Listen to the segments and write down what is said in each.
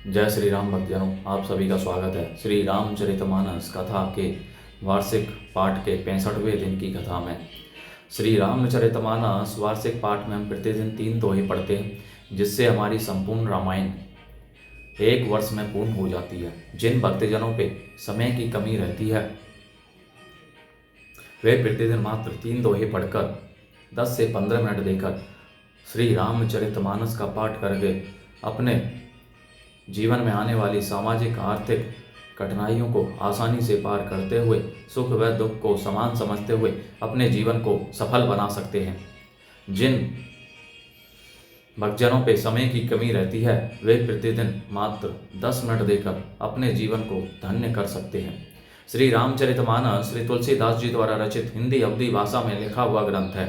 जय श्री राम भक्तजनों, आप सभी का स्वागत है श्री रामचरितमानस कथा के वार्षिक पाठ के 65वें दिन की कथा में। श्री रामचरितमानस वार्षिक पाठ में हम प्रतिदिन 3 दोहे पढ़ते हैं, जिससे हमारी संपूर्ण रामायण 1 वर्ष में पूर्ण हो जाती है। जिन भक्तजनों पे समय की कमी रहती है वे प्रतिदिन मात्र 3 दोहे पढ़कर 10 से 15 मिनट देकर श्री रामचरितमानस का पाठ करके अपने जीवन में आने वाली सामाजिक आर्थिक कठिनाइयों को आसानी से पार करते हुए सुख व दुख को समान समझते हुए अपने जीवन को सफल बना सकते हैं। जिन भक्तजनों पे समय की कमी रहती है वे प्रतिदिन मात्र 10 मिनट देकर अपने जीवन को धन्य कर सकते हैं। श्री रामचरितमानस श्री तुलसीदास जी द्वारा रचित हिंदी अवधी भाषा में लिखा हुआ ग्रंथ है,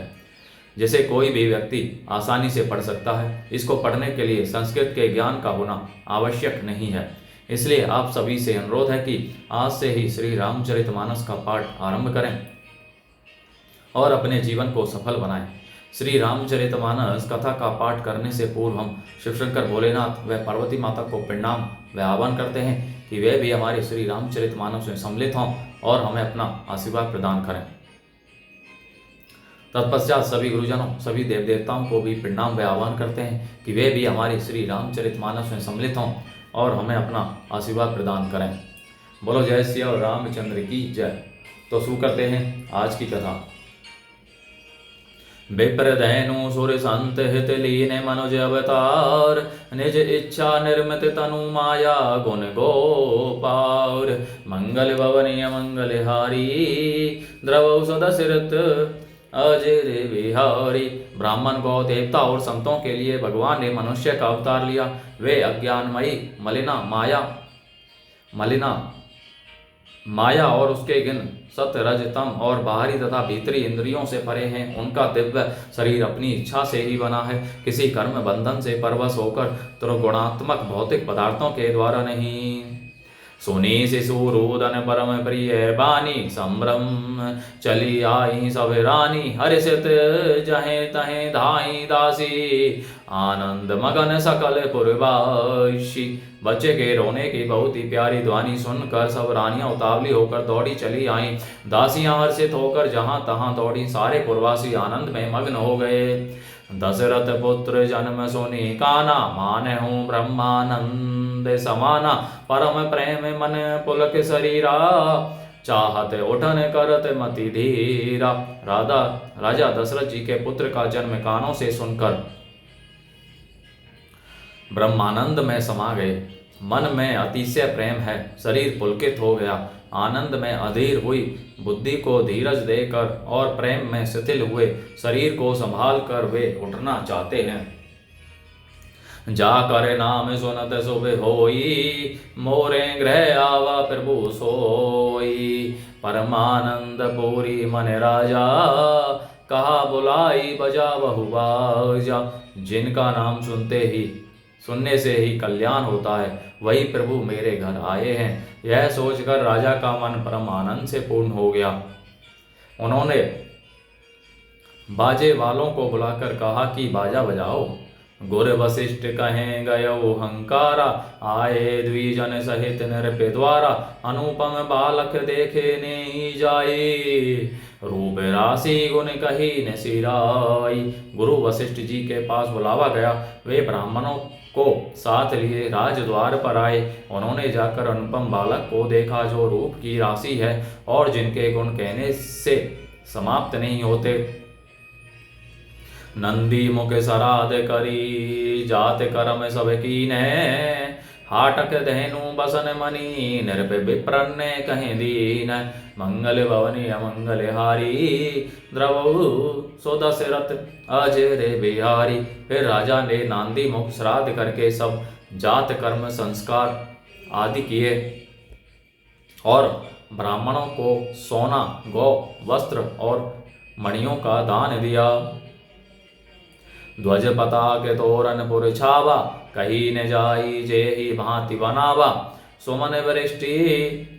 जिसे कोई भी व्यक्ति आसानी से पढ़ सकता है। इसको पढ़ने के लिए संस्कृत के ज्ञान का होना आवश्यक नहीं है। इसलिए आप सभी से अनुरोध है कि आज से ही श्री रामचरितमानस का पाठ आरंभ करें और अपने जीवन को सफल बनाएं। श्री रामचरितमानस कथा का पाठ करने से पूर्व हम शिवशंकर भोलेनाथ व पार्वती माता को प्रणाम व आह्वान करते हैं कि वे भी हमारे श्री रामचरितमानस में सम्मिलित हों और हमें अपना आशीर्वाद प्रदान करें। तत्पश्चात सभी गुरुजनों, सभी देव देवताओं को भी प्रणाम व आह्वान करते हैं कि वे भी हमारे श्री रामचरितमानस में सम्मिलित हों और हमें अपना आशीर्वाद प्रदान करें। बोलो जय श्री रामचंद्र की जय। तो शुरू करते हैं आज की कथा। विप्र धैनु सुर संत हित लीन मनुज अवतार, निज इच्छा निर्मित तनु माया गुण गोपार। मंगल भवनीय मंगल हारी, द्रवौ सदशिरत अजय बिहारी। ब्राह्मण गौ देवता और संतों के लिए भगवान ने मनुष्य का अवतार लिया। वे अज्ञानमयी मलिना माया और उसके गुण सत रज तम और बाहरी तथा भीतरी इंद्रियों से परे हैं। उनका दिव्य शरीर अपनी इच्छा से ही बना है, किसी कर्म बंधन से परवश होकर त्रिगुणात्मक भौतिक पदार्थों के द्वारा नहीं। सुनी शिशुरूदन परम प्रिय बानी, संभ्रम चली आई सब रानी। हर्षित जहे तहे धाई दासी, आनंद मगन सकल पुरवासी। बच्चे के रोने की बहुत ही प्यारी ध्वनि सुनकर सब रानियां उतावली होकर दौड़ी चली आईं। दासियां हर्षित होकर जहां तहां दौड़ी। सारे पुरवासी आनंद में मग्न हो गए। दशरथ पुत्र जन्म सुनी काना, माने हूँ ब्रह्मानंद समाना। परम प्रेम मन पुलक शरीरा, चाहत उठन करत मति धीरा। राजा दशरथ जी के पुत्र का जन्म कानों से सुनकर ब्रह्मानंद में समा गए। मन में अतिशय प्रेम है, शरीर पुलकित हो गया। आनंद में अधीर हुई बुद्धि को धीरज देकर और प्रेम में शिथिल हुए शरीर को संभाल कर वे उठना चाहते हैं। जा कर नाम सुनत शुभ होई, मोरे गृह आवा प्रभु सोई। परमानंद पूरी मन राजा, कहा बुलाई बजा बहु बाजा। जिनका नाम सुनने से ही कल्याण होता है, वही प्रभु मेरे घर आए हैं। यह सोचकर राजा का मन परम आनंद से पूर्ण हो गया। उन्होंने बाजे वालों को बुलाकर कहा कि बाजा बजाओ। गुर वशिष्ठ कहें गयो हंकारा, आए द्विजन सहित नृप द्वारा। अनुपम बालक देखे ने जाए, रूप राशि गुण कही न सिराई। गुरु वशिष्ठ जी के पास बुलावा गया। वे ब्राह्मणों को साथ लिए राजद्वार पर आए। उन्होंने जाकर अनुपम बालक को देखा, जो रूप की राशि है और जिनके गुण कहने से समाप्त नहीं होते। नंदी मुख सराध करी, जात कर्म सब कीने। हाटक धैनु बसन मनी, नृप विप्रन्ने कहें दीन। मंगल भवनीय मंगल हारी, द्रवौ सुदशरथ अजय बिहारी। फिर राजा ने नांदी मुख श्राद्ध करके सब जात कर्म संस्कार आदि किए और ब्राह्मणों को सोना, गौ, वस्त्र और मणियों का दान दिया। ध्वज पताक तोरण पुर छावा, कही न जाई जे ही भांति बनावा। सुमन वृष्टि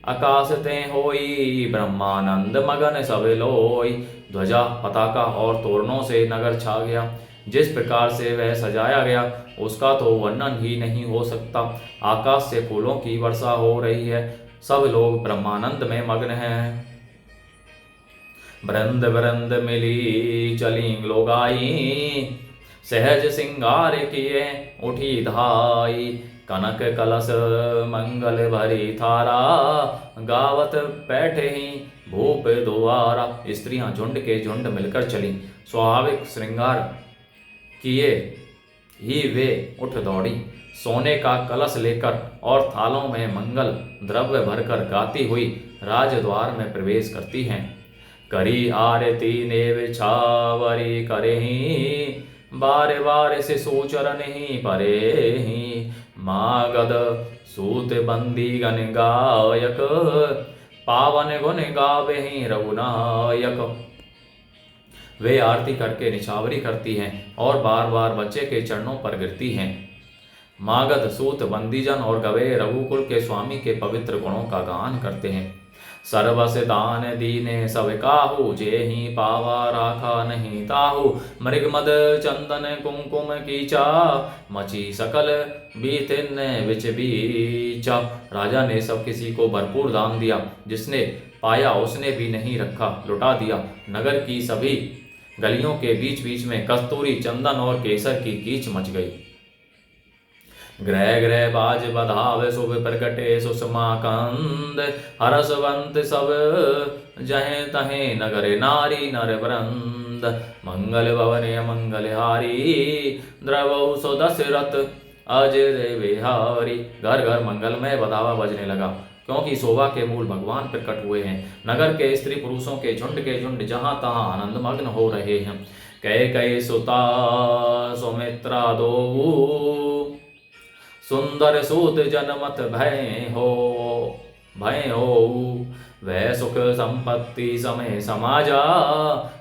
आकाश ते होई, ब्रह्मानंद मगन सब लोई। ध्वजा, पताका और तोरणों से नगर छा गया। जिस प्रकार से वह सजाया गया उसका तो वर्णन ही नहीं हो सकता। आकाश से फूलों की वर्षा हो रही है, सब लोग ब्रह्मानंद में मग्न हैं। वृंद वृंद मिली चली लोगाई, सहज सिंगार किए उठी धाई। कनक कलश मंगल भरी थारा, गावत बैठे ही भूप द्वारा। स्त्रियां झुंड के झुंड मिलकर चली, स्वाभाविक श्रृंगार किए ही वे उठ दौड़ी। सोने का कलश लेकर और थालों में मंगल द्रव्य भरकर गाती हुई राजद्वार में प्रवेश करती हैं। करी आरती नेव छावरी करेही, बारे बारे से सोचर नहीं परे ही। मागध सूत बंदी गण गायक, पावन गुण गावे ही रघुनायक। वे आरती करके निछावरी करती हैं और बार बार बच्चे के चरणों पर गिरती हैं। मागध सूत बंदीजन और गवे रघुकुल के स्वामी के पवित्र गुणों का गान करते हैं। सर्वस दान दीने सब काहू, जे ही पावा राखा नहीं ताहू। मृग मद चंदन कुमकुम कीचा, मची सकल बीतिन विच बीचा। राजा ने सब किसी को भरपूर दान दिया, जिसने पाया उसने भी नहीं रखा, लुटा दिया। नगर की सभी गलियों के बीच बीच में कस्तूरी चंदन और केसर की कीच मच गई। ग्रह ग्रह बाज बधावे शुभ प्रगटे सुषमा कंद। हरसवंत सब जहे तहे नगर नारी नर वृंद। मंगल भवने मंगल हारी, द्रवौ सो दशरथ अजय विहारी। घर घर मंगलमय बधावा बजने लगा, क्योंकि शोभा के मूल भगवान प्रकट हुए हैं। नगर के स्त्री पुरुषों के झुंड जहां तहां आनंद मग्न हो रहे हैं। कई सुता सुमित्रा दो, सुंदर सूत जनमत भय हो। वह सुख संपत्ति समय समाजा,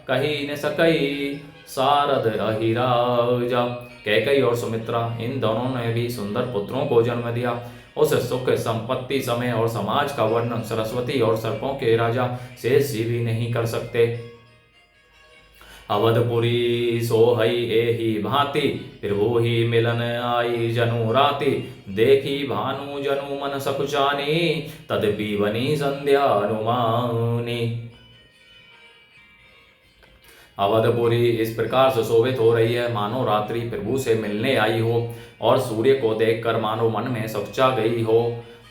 कही न सकई सारद अहिराजा। कैकई और सुमित्रा इन दोनों ने भी सुंदर पुत्रों को जन्म दिया। उस सुख संपत्ति समय और समाज का वर्णन सरस्वती और सर्पों के राजा शेष जी भी नहीं कर सकते। अवधपुरी सोहई एही भांति, प्रभु ही मिलन आई जनु राति। देखी भानु जनु मन सकुचानी, तदपि बनी संध्या अनुमानी। अवधपुरी इस प्रकार सुशोभित हो रही है, मानो रात्रि प्रभु से मिलने आई हो, और सूर्य को देखकर मानो मन में सकुचा गई हो,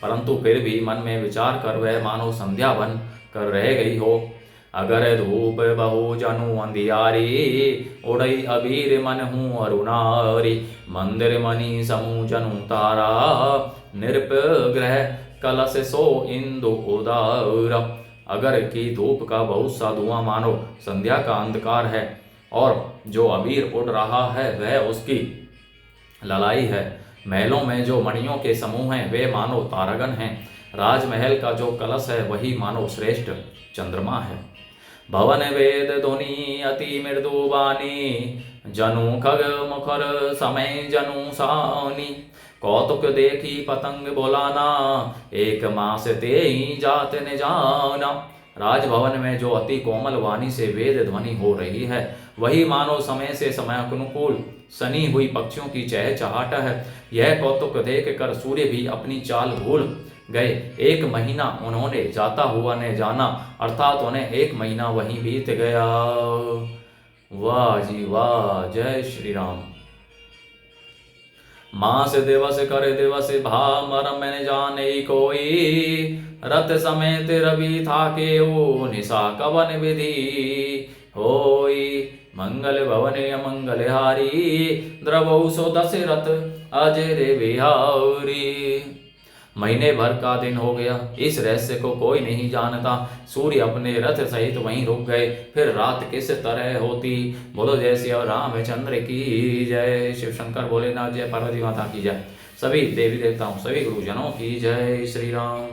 परंतु फिर भी मन में विचार कर वह मानो संध्या बन कर रह गई हो। अगर धूप बहु जनु अंधियारी, उड़ई अबीर मन हूँ अरुणारी। मंदिर मणि समूह जनु तारा, नृप ग्रह कलश सो इंदु उदारा। अगर की धूप का बहुत सा धुआं मानो संध्या का अंधकार है, और जो अबीर उड़ रहा है वह उसकी ललाई है। महलों में जो मणियों के समूह हैं वे मानो तारागण हैं। राजमहल का जो कलश है वही मानो श्रेष्ठ चंद्रमा है। भवन वेद ध्वनि अति मृदु बानी, जनु खग मुखर समय जनु सानी। कौतुक देखी पतंग बोलाना, एक मास ते ही जात न जाना। राजभवन में जो अति कोमल वाणी से वेद ध्वनि हो रही है वही मानो समय से समय अनुकूल सनी हुई पक्षियों की चहचहाट है। यह कौतुक देख कर सूर्य भी अपनी चाल भूल गए। 1 महीना उन्होंने जाता हुआ ने जाना, अर्थात उन्हें 1 महीना वहीं बीत गया। वाह जी वाह, जय श्री राम। मास दिवस कर दिवस भा मरम न जाने कोई, रत समेत रवि था के ओ निशा कवन विधि होई। मंगल भवने अमंगल हारी, द्रवौ सो दशरथ अजय विहारी। महीने भर का दिन हो गया, इस रहस्य को कोई नहीं जानता। सूर्य अपने रथ सहित वहीं रुक गए, फिर रात किस तरह होती। बोलो जय श्री रामचंद्र की जय। शिव शंकर भोलेनाथ जय, पार्वती माता की जय, सभी देवी देवताओं सभी गुरुजनों की जय श्री राम।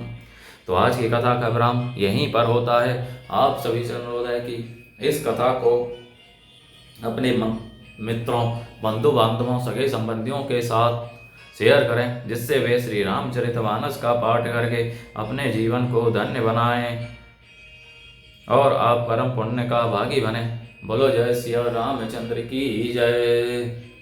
तो आज की कथा का विराम यहीं पर होता है। आप सभी से अनुरोध है कि इस कथा को अपने मित्रों, बंधु बांधवों, सगे संबंधियों के साथ शेयर करें, जिससे वे श्री रामचरितमानस का पाठ करके अपने जीवन को धन्य बनाएं और आप परम पुण्य का भागी बने। बोलो जय सिया रामचंद्र की जय।